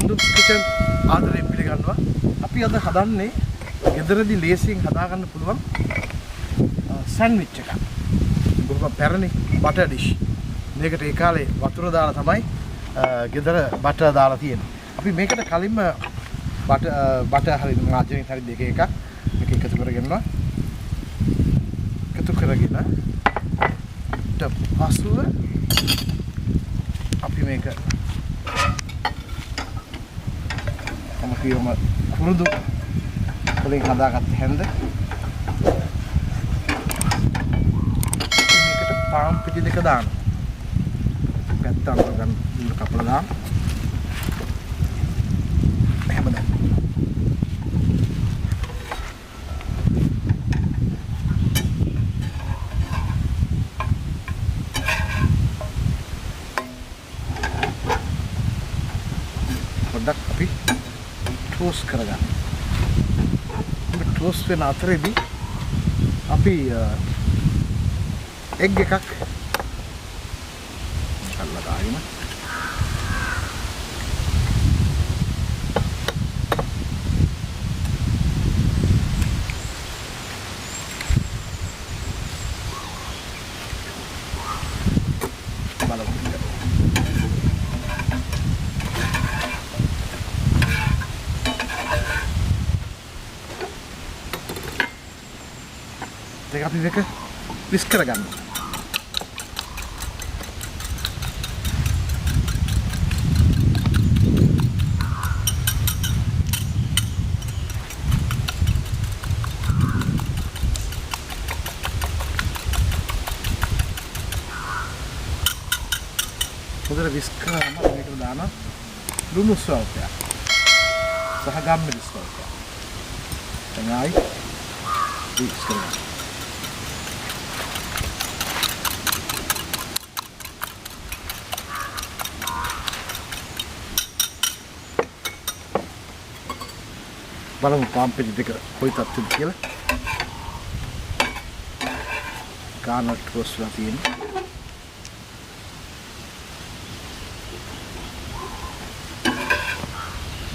Randun kitchen ආදරයෙන් පිළිගන්නවා. අපි අද හදන්නේ ගෙදරදී ලේසියෙන් හදාගන්න පුළුවන් සෑන්ඩ්විච් එකක්. බොහොම පැරණි බටර් ඩිෂ්. මේකට ඒ කාලේ වතුර දාලා තමයි ගෙදර බටර් දාලා තියෙන්නේ. අපි මේකට කලින්ම බටර් හරි මාජරින් හරි දෙක එකක් මේක එකතු කරගෙනනවා. එකතු කරගෙන ඊට පස්ව අපි මේක කියවම කුරුදු වලින් හදාගත්ත හැන්ද මේකට පාම් පිටි දෙක දානවා. පැත්තට ගන්න කපලා දාන්න. එහෙම දැන් පොඩ්ඩක් අපි टोस्ट කරගන්න. මේ टोस्ट වෙන අතරේදී අපි එග් එකක් අල්ලලා දාගෙන බලමු. දැන් අපි මේක විස් කරගන්න. හොඳට විස් කරාම මේකට දාන ලුණු ස්වල්පයක් සහ ගම්මිරි ස්වල්පයක්. දැන් ආයි විස් කරගන්න. බලමු පාම් පිටි දෙක කොයි තත්ත්වෙද කියලා. ගානට් රෝස්ලා තියෙනවා.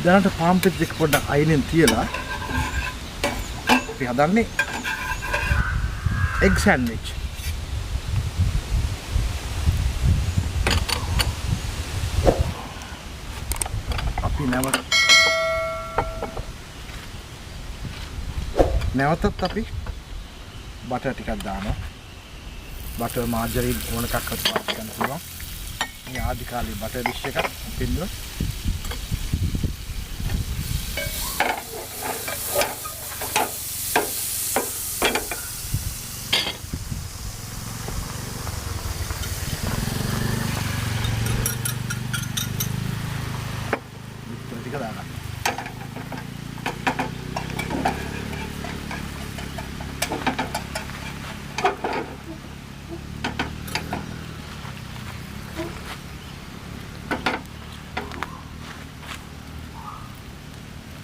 දැනට පාම් පිටි දෙක පොඩ්ඩක් අයිනෙන් තියලා අපි හදන්නේ එග් සෑන්ඩ්විච්. අපි නැවතත් අපි බටර් ටිකක් දානවා. බටර් මාජරින් ඕන එකක් හරි පාවිච්චි කරන්න පුළුවන්. මේ ආදි කාලේ බටර් ඩිෂ් එකක් පිළිවෙල. ටික දාගන්න.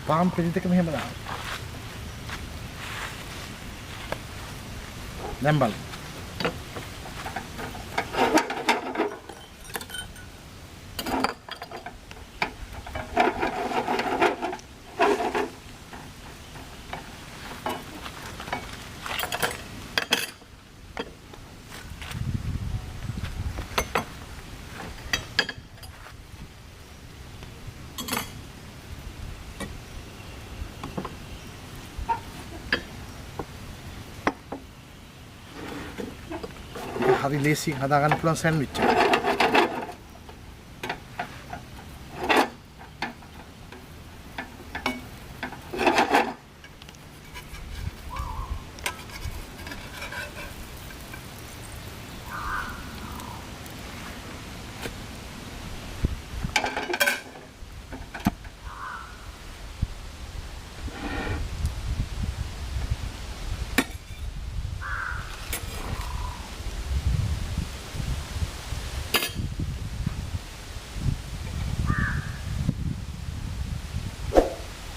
පාම් පිටි දෙක මෙහෙම දාන්න. දැන් බලන්න. හරි ලේසියෙන් හදාගන්න පුළුවන් සෑන්ඩ්විච් එක.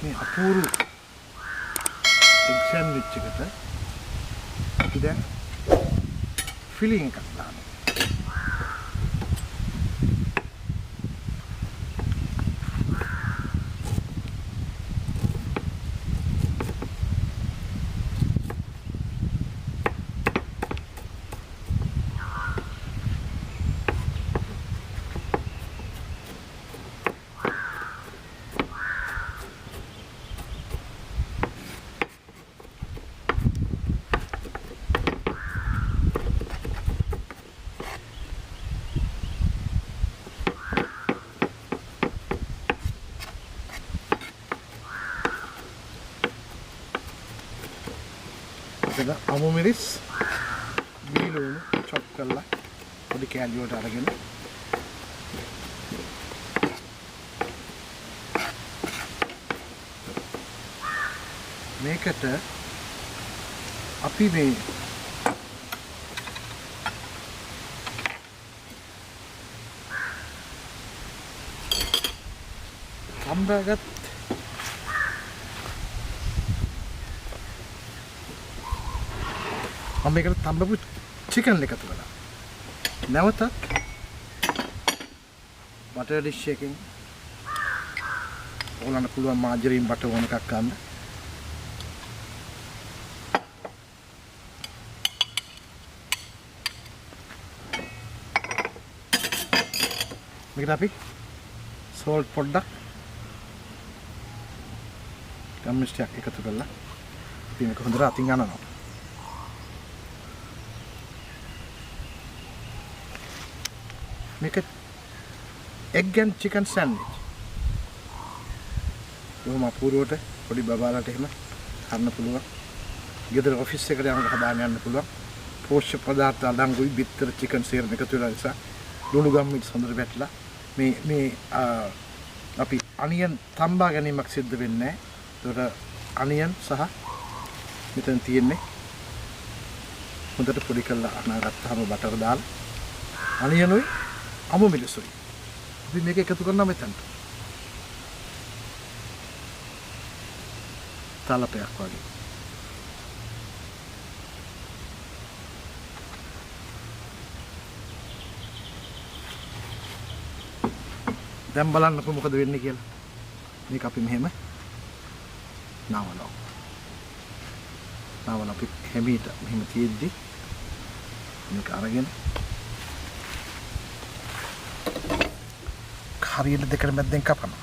මේ අපූර්ව එග් සෑන්ඩ්විච් එකට අපි දැන් ෆිලිං එකක් දානවා. මෙතන අමු මිරිස් බීලුණු චොප් කරලා පොඩි කෑලි වලට අරගෙන මේකට අපි මේ තම්බගත් මම මේකට තම්බපු චිකන් එකතු කළා. නැවතත් බටර් ඩිෂ් එකකින් ඕලන්න පුළුවන් මාජරීන් බටර් ඕන එකක් ගන්න. මේකට අපි සෝල්ට් පොඩ්ඩක් ගම්මිස්ටයක් එකතු කරලා අපි මේක හොඳට අතින් ගන්නවා. මේක egg and chicken sandwich. බොහොම අපූර්වට පොඩි බබාලට එහෙම කන්න පුළුවන්. ගෙදර ඔෆිස් එකට යනකොට හදාගෙන යන්න පුළුවන්. පෝෂ්‍ය පදාර්ථ අඩංගුයි බිත්තර chicken සේරම එකතු වෙලා නිසා ලුණු ගම්මිට හොඳට වැටලා මේ අපි අනියන් තම්බා ගැනීමක් සිද්ධ වෙන්නේ නැහැ. ඒකට අනියන් සහ මෙතන තියෙන්නේ හොඳට පොඩි කරලා අනාගත්තාම බටර් දාලා අනියනුයි අමු මිරිසුයි අපි මේක එකතු කරනවා මෙතනට. තලපයක් වගේ. දැන් බලන්නකො මොකද වෙන්නේ කියලා. මේක අපි මෙහෙම නාවනවා. අපි හැමීට මෙහෙම තියෙද්දි මේක අරගෙන හරියට දෙකට මැද්දෙන් කපනවා.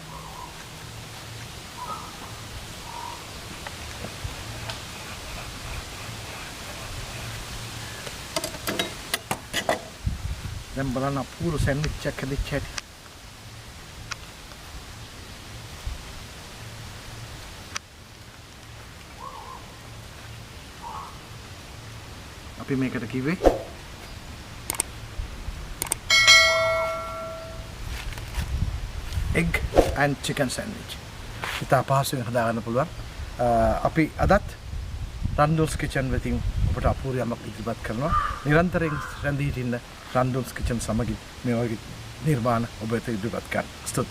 දැන් බලන්න අපූර්ව සෑන්ඩ්විච් එකක් හැදිච්ච හැටි. අපි මේකට කිව්වේ egg and chicken sandwich. ඉතා පහසුවෙන් හදාගන්න පුළුවන්. අපි අදත් රන්ඩුන්ස් කිචන් වෙතින් ඔබට අපූර්ව යමක් ඉදිරිපත් කරනවා. නිරන්තරයෙන් රැඳී සිටින්න රන්ඩුන්ස් කිචන් සමගින් මේ වගේ නිර්මාණ ඔබ වෙත ඉදිරිපත් කරන්න. ස්තුතියි.